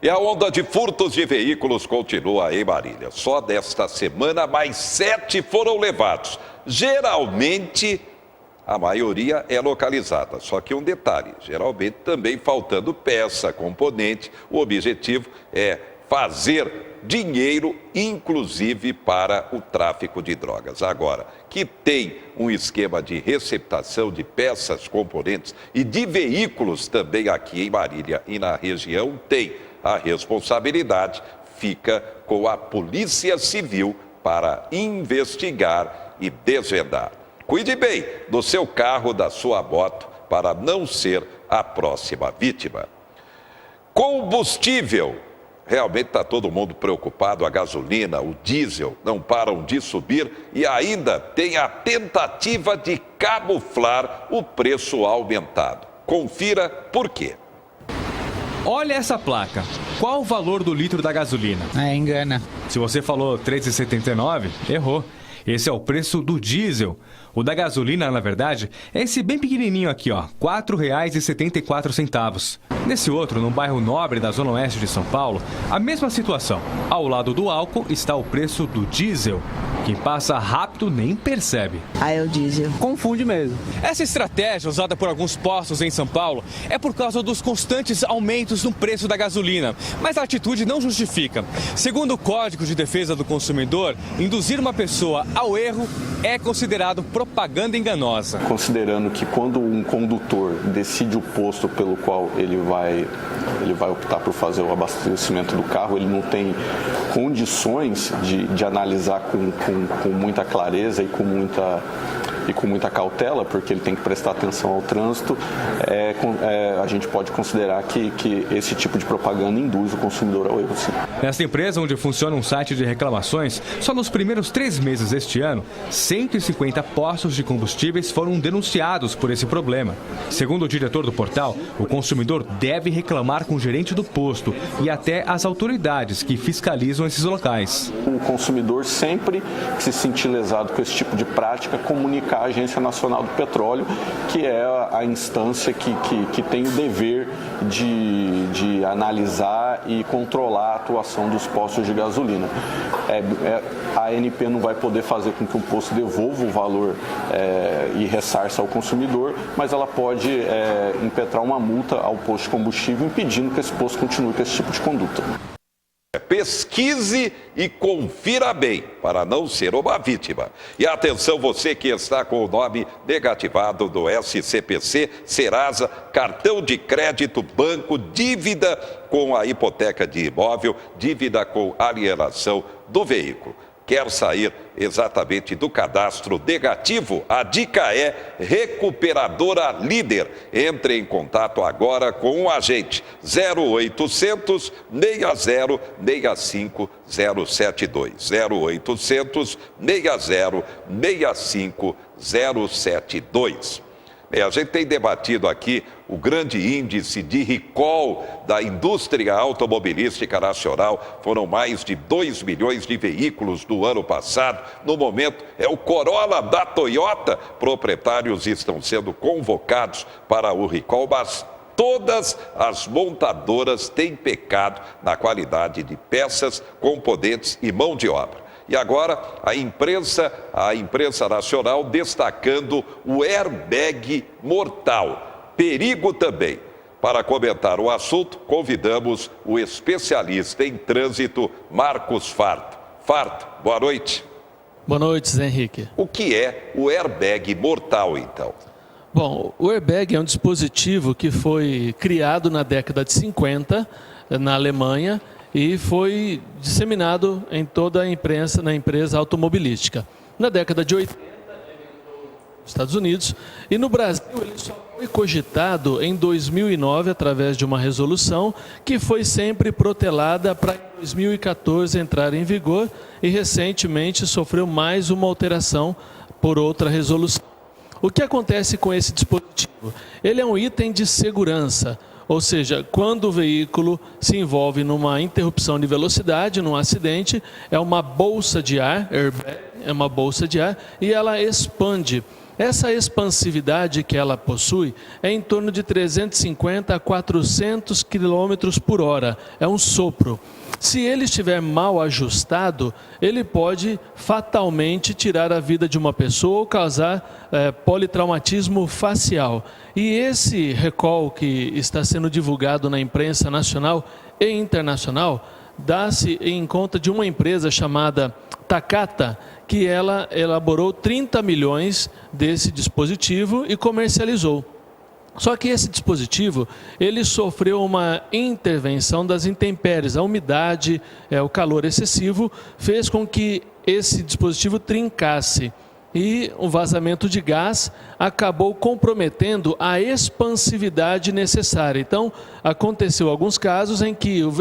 E a onda de furtos de veículos continua em Marília. Só desta semana, mais 7 foram levados. Geralmente, a maioria é localizada. Só que um detalhe, geralmente também faltando peça, componente. O objetivo é fazer dinheiro, inclusive para o tráfico de drogas. Agora, que tem um esquema de receptação de peças, componentes e de veículos também aqui em Marília e na região, tem. A responsabilidade fica com a Polícia Civil para investigar e desvendar. Cuide bem do seu carro, da sua moto, para não ser a próxima vítima. Combustível. Realmente está todo mundo preocupado, a gasolina, o diesel não param de subir e ainda tem a tentativa de camuflar o preço aumentado. Confira por quê. Olha essa placa. Qual o valor do litro da gasolina? Engana. Se você falou R$ 3,79, errou. Esse é o preço do diesel. O da gasolina, na verdade, é esse bem pequenininho aqui, ó, R$ 4,74. Nesse outro, no bairro Nobre da Zona Oeste de São Paulo, a mesma situação. Ao lado do álcool está o preço do diesel. Quem passa rápido nem percebe. É o diesel. Confunde mesmo. Essa estratégia usada por alguns postos em São Paulo é por causa dos constantes aumentos no preço da gasolina. Mas a atitude não justifica. Segundo o Código de Defesa do Consumidor, induzir uma pessoa ao erro é considerado propaganda enganosa. Considerando que quando um condutor decide o posto pelo qual ele vai optar por fazer o abastecimento do carro, ele não tem condições de analisar com muita clareza e com muita cautela, porque ele tem que prestar atenção ao trânsito, a gente pode considerar que esse tipo de propaganda induz o consumidor ao erro, sim. Nessa empresa, onde funciona um site de reclamações, só nos primeiros 3 meses deste ano, 150 postos de combustíveis foram denunciados por esse problema. Segundo o diretor do portal, o consumidor deve reclamar com o gerente do posto e até as autoridades que fiscalizam esses locais. O consumidor, sempre que se sentir lesado com esse tipo de prática, comunica à Agência Nacional do Petróleo, que é a instância que tem o dever de analisar e controlar a atuação dos postos de gasolina. A ANP não vai poder fazer com que o posto devolva o valor e ressarça ao consumidor, mas ela pode impetrar uma multa ao posto de combustível, impedindo que esse posto continue com esse tipo de conduta. Pesquise e confira bem, para não ser uma vítima. E atenção, você que está com o nome negativado do SCPC, Serasa, cartão de crédito, banco, dívida com a hipoteca de imóvel, dívida com alienação do veículo. Quer sair exatamente do cadastro negativo? A dica é Recuperadora Líder. Entre em contato agora com o agente 0800 60 65 072. 0800 60 65 072. A gente tem debatido aqui o grande índice de recall da indústria automobilística nacional. Foram mais de 2 milhões de veículos no ano passado. No momento, é o Corolla da Toyota. Proprietários estão sendo convocados para o recall, mas todas as montadoras têm pecado na qualidade de peças, componentes e mão de obra. E agora a imprensa nacional destacando o airbag mortal. Perigo também. Para comentar o assunto, convidamos o especialista em trânsito, Marcos Farto. Farto, boa noite. Boa noite, Zé Henrique. O que é o airbag mortal, então? Bom, o airbag é um dispositivo que foi criado na década de 50 na Alemanha e foi disseminado em toda a imprensa, na empresa automobilística. Na década de 80, ele entrou nos Estados Unidos e no Brasil ele só foi cogitado em 2009 através de uma resolução que foi sempre protelada para em 2014 entrar em vigor e recentemente sofreu mais uma alteração por outra resolução. O que acontece com esse dispositivo? Ele é um item de segurança. Ou seja, quando o veículo se envolve numa interrupção de velocidade, num acidente, é uma bolsa de ar, airbag, é uma bolsa de ar e ela expande. Essa expansividade que ela possui é em torno de 350 a 400 km por hora. É um sopro. Se ele estiver mal ajustado, ele pode fatalmente tirar a vida de uma pessoa ou causar politraumatismo facial. E esse recall que está sendo divulgado na imprensa nacional e internacional dá-se em conta de uma empresa chamada Takata, que ela elaborou 30 milhões desse dispositivo e comercializou. Só que esse dispositivo, ele sofreu uma intervenção das intempéries, a umidade, o calor excessivo, fez com que esse dispositivo trincasse. E o vazamento de gás acabou comprometendo a expansividade necessária. Então, aconteceu alguns casos em que o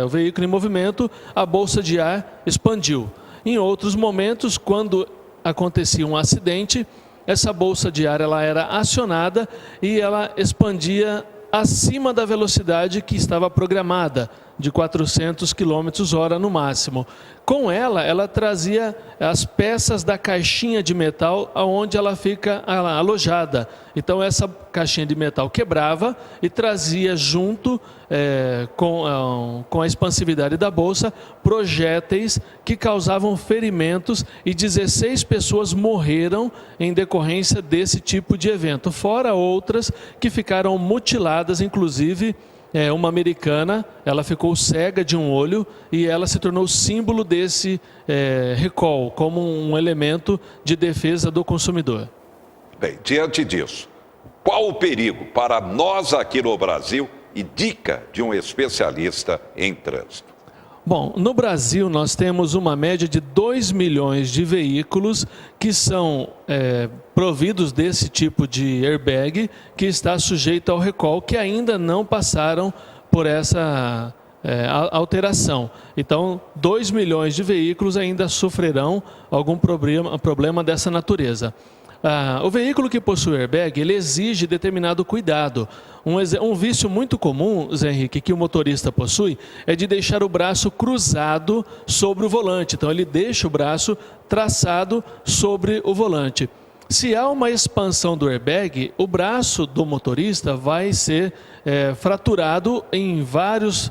veículo em movimento, a bolsa de ar expandiu. Em outros momentos, quando acontecia um acidente, essa bolsa de ar ela era acionada e ela expandia acima da velocidade que estava programada, de 400 km/h no máximo. Com ela trazia as peças da caixinha de metal onde ela fica alojada. Então essa caixinha de metal quebrava e trazia junto, com a expansividade da bolsa, projéteis que causavam ferimentos e 16 pessoas morreram em decorrência desse tipo de evento. Fora outras que ficaram mutiladas, inclusive uma americana, ela ficou cega de um olho e ela se tornou símbolo desse recall, como um elemento de defesa do consumidor. Bem, diante disso, qual o perigo para nós aqui no Brasil e dica de um especialista em trânsito? Bom, no Brasil nós temos uma média de 2 milhões de veículos que são providos desse tipo de airbag que está sujeito ao recall, que ainda não passaram por essa alteração. Então, 2 milhões de veículos ainda sofrerão algum problema dessa natureza. O veículo que possui airbag, ele exige determinado cuidado. Um vício muito comum, Zé Henrique, que o motorista possui, é de deixar o braço cruzado sobre o volante. Então, ele deixa o braço traçado sobre o volante. Se há uma expansão do airbag, o braço do motorista vai ser fraturado em vários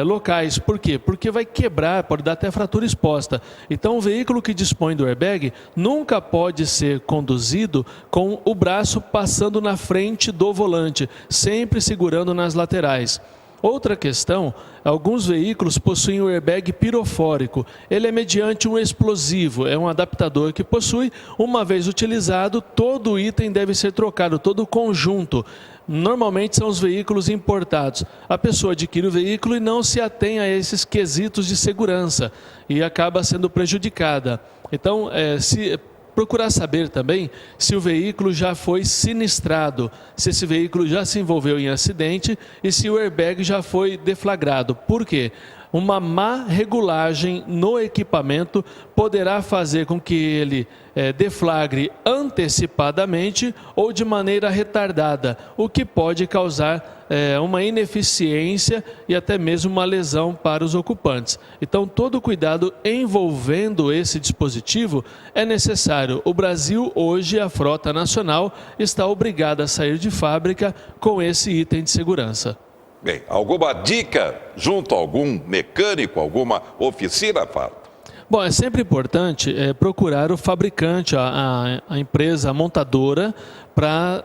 locais. Por quê? Porque vai quebrar, pode dar até fratura exposta. Então, o veículo que dispõe do airbag nunca pode ser conduzido com o braço passando na frente do volante, sempre segurando nas laterais. Outra questão, alguns veículos possuem o airbag pirofórico. Ele é mediante um explosivo, é um adaptador que possui, uma vez utilizado, todo o item deve ser trocado, todo o conjunto. Normalmente são os veículos importados. A pessoa adquire o veículo e não se atém a esses quesitos de segurança e acaba sendo prejudicada. Então, procurar saber também se o veículo já foi sinistrado, se esse veículo já se envolveu em acidente e se o airbag já foi deflagrado. Por quê? Uma má regulagem no equipamento poderá fazer com que ele deflagre antecipadamente ou de maneira retardada, o que pode causar uma ineficiência e até mesmo uma lesão para os ocupantes. Então, todo cuidado envolvendo esse dispositivo é necessário. O Brasil, hoje, a frota nacional está obrigada a sair de fábrica com esse item de segurança. Bem, alguma dica junto a algum mecânico, alguma oficina, Fábio? Bom, é sempre importante procurar o fabricante, a empresa montadora, para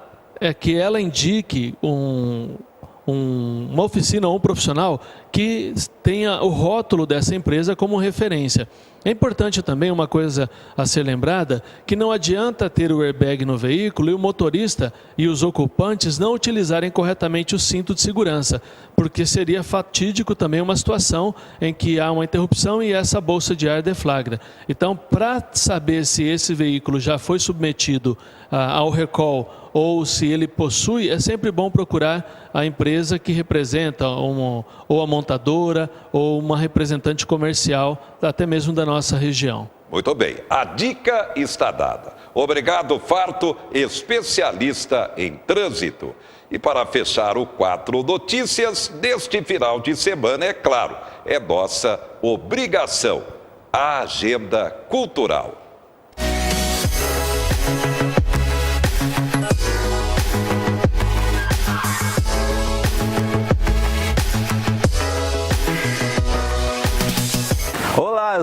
que ela indique uma oficina ou um profissional que tenha o rótulo dessa empresa como referência. É importante também uma coisa a ser lembrada, que não adianta ter o airbag no veículo e o motorista e os ocupantes não utilizarem corretamente o cinto de segurança, porque seria fatídico também uma situação em que há uma interrupção e essa bolsa de ar deflagra. Então, para saber se esse veículo já foi submetido ao recall ou se ele possui, é sempre bom procurar a empresa que representa ou a montadora ou uma representante comercial, até mesmo da nossa região. Muito bem, a dica está dada. Obrigado, Farto, especialista em trânsito. E para fechar o 4 Notícias deste final de semana, é claro, é nossa obrigação, a agenda cultural.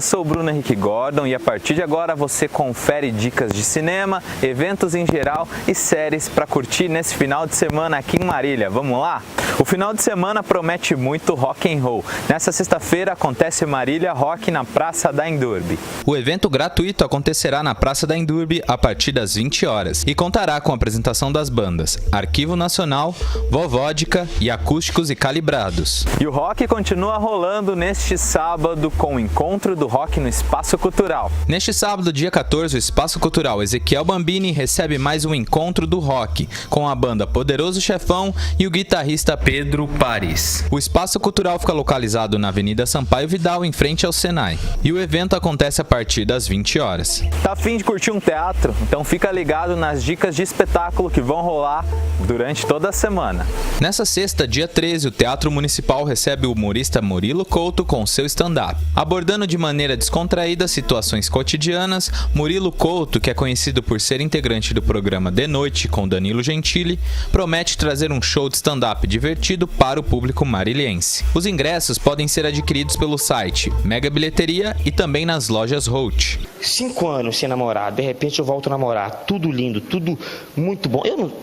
sou o Bruno Henrique Gordon e a partir de agora você confere dicas de cinema, eventos em geral e séries para curtir nesse final de semana aqui em Marília. Vamos lá? O final de semana promete muito rock and roll. Nessa sexta-feira acontece Marília Rock na Praça da Endurbe. O evento gratuito acontecerá na Praça da Endurbe a partir das 20 horas e contará com a apresentação das bandas Arquivo Nacional, Vovódica e Acústicos e Calibrados. E o rock continua rolando neste sábado com o Encontro do Rock no Espaço Cultural. Neste sábado, dia 14, o Espaço Cultural Ezequiel Bambini recebe mais um Encontro do Rock com a banda Poderoso Chefão e o guitarrista Pedro Paris. O Espaço Cultural fica localizado na Avenida Sampaio Vidal, em frente ao Senai. E o evento acontece a partir das 20 horas. Tá a fim de curtir um teatro? Então fica ligado nas dicas de espetáculo que vão rolar durante toda a semana. Nessa sexta, dia 13, o Teatro Municipal recebe o humorista Murilo Couto com seu stand-up. Abordando de maneira descontraída situações cotidianas, Murilo Couto, que é conhecido por ser integrante do programa De Noite com Danilo Gentili, promete trazer um show de stand-up divertido para o público mariliense. Os ingressos podem ser adquiridos pelo site Mega Bilheteria e também nas lojas Holt. 5 anos sem namorar, de repente eu volto a namorar, tudo lindo, tudo muito bom.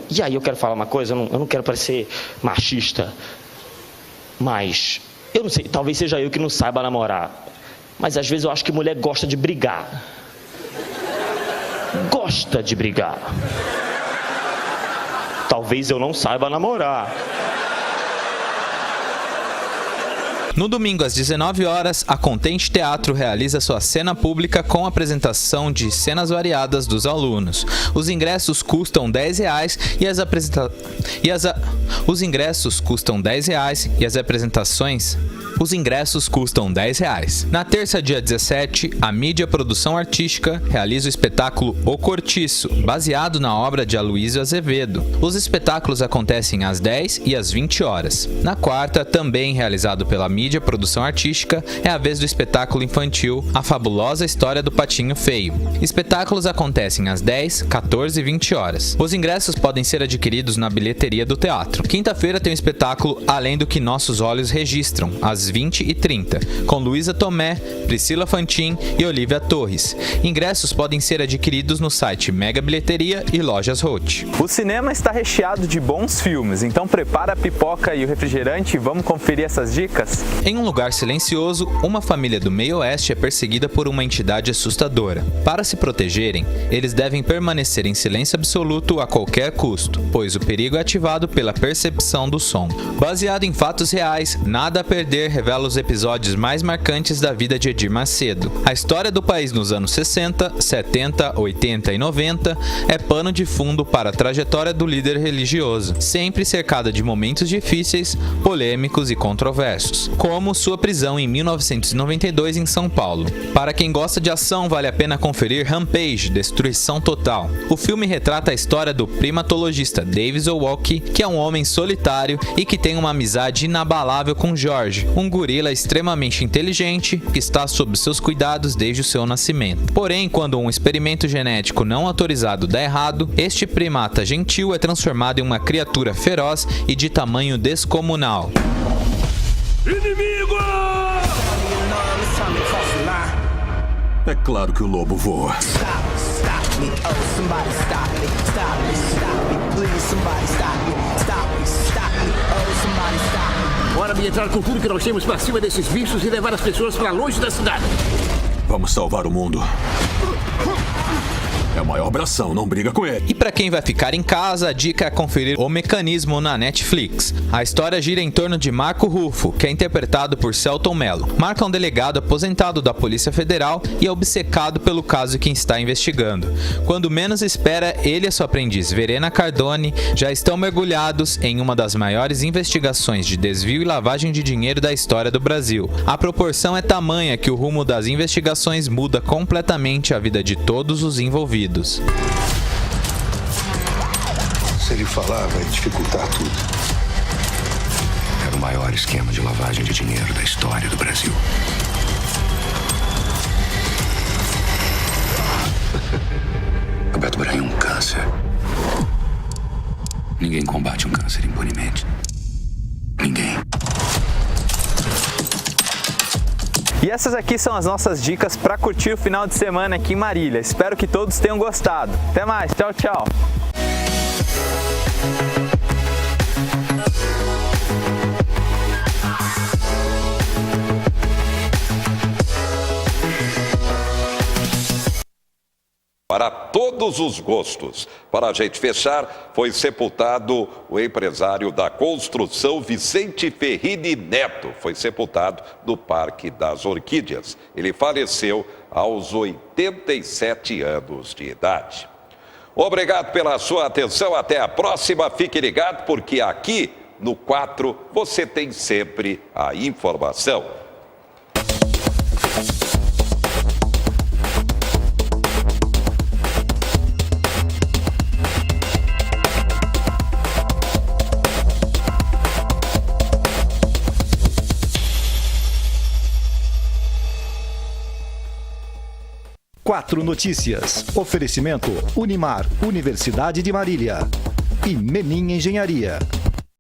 E aí eu quero falar uma coisa, eu não quero parecer machista, mas eu não sei, talvez seja eu que não saiba namorar, mas às vezes eu acho que mulher gosta de brigar. Gosta de brigar. Talvez eu não saiba namorar. No domingo, às 19 horas, a Contente Teatro realiza sua cena pública com apresentação de cenas variadas dos alunos. Os ingressos custam R$10 Os ingressos custam R$10 e as apresentações... Os ingressos custam R$10. Na terça, dia 17, a Mídia Produção Artística realiza o espetáculo O Cortiço, baseado na obra de Aloysio Azevedo. Os espetáculos acontecem às 10 e às 20 horas. Na quarta, também realizado pela Mídia Produção Artística, é a vez do espetáculo infantil A Fabulosa História do Patinho Feio. Espetáculos acontecem às 10, 14 e 20 horas. Os ingressos podem ser adquiridos na bilheteria do teatro. Quinta-feira tem o espetáculo Além do que Nossos Olhos Registram, às 20 e 30, com Luísa Tomé, Priscila Fantin e Olivia Torres. Ingressos podem ser adquiridos no site Mega Bilheteria e lojas Holt. O cinema está recheado de bons filmes, então prepara a pipoca e o refrigerante e vamos conferir essas dicas? Em um lugar silencioso, uma família do meio oeste é perseguida por uma entidade assustadora. Para se protegerem, eles devem permanecer em silêncio absoluto a qualquer custo, pois o perigo é ativado pela percepção do som. Baseado em fatos reais, Nada a Perder revela os episódios mais marcantes da vida de Edir Macedo. A história do país nos anos 60, 70, 80 e 90 é pano de fundo para a trajetória do líder religioso, sempre cercada de momentos difíceis, polêmicos e controversos, como sua prisão em 1992 em São Paulo. Para quem gosta de ação, vale a pena conferir Rampage, Destruição Total. O filme retrata a história do primatologista Davis Owocki, que é um homem solitário e que tem uma amizade inabalável com George, um gorila extremamente inteligente que está sob seus cuidados desde o seu nascimento. Porém, quando um experimento genético não autorizado dá errado, este primata gentil é transformado em uma criatura feroz e de tamanho descomunal. Inimigo! É claro que o lobo voa. Hora de entrar com tudo que nós temos pra cima desses bichos e levar as pessoas pra longe da cidade. Vamos salvar o mundo. É o maior bração, não briga com ele. E para quem vai ficar em casa, a dica é conferir O Mecanismo na Netflix. A história gira em torno de Marco Ruffo, que é interpretado por Selton Mello. Marco é um delegado aposentado da Polícia Federal e é obcecado pelo caso que está investigando. Quando menos espera, ele e sua aprendiz Verena Cardone já estão mergulhados em uma das maiores investigações de desvio e lavagem de dinheiro da história do Brasil. A proporção é tamanha que o rumo das investigações muda completamente a vida de todos os envolvidos. Se ele falar, vai dificultar tudo. Era o maior esquema de lavagem de dinheiro da história do Brasil. Roberto Braga é um câncer. Ninguém combate um câncer impunemente. Ninguém. E essas aqui são as nossas dicas para curtir o final de semana aqui em Marília. Espero que todos tenham gostado. Até mais, tchau, tchau! Para todos os gostos. Para a gente fechar, foi sepultado o empresário da construção Vicente Ferrini Neto. Foi sepultado no Parque das Orquídeas. Ele faleceu aos 87 anos de idade. Obrigado pela sua atenção. Até a próxima. Fique ligado, porque aqui no 4 você tem sempre a informação. Quatro Notícias. Oferecimento Unimar, Universidade de Marília. E Menin Engenharia.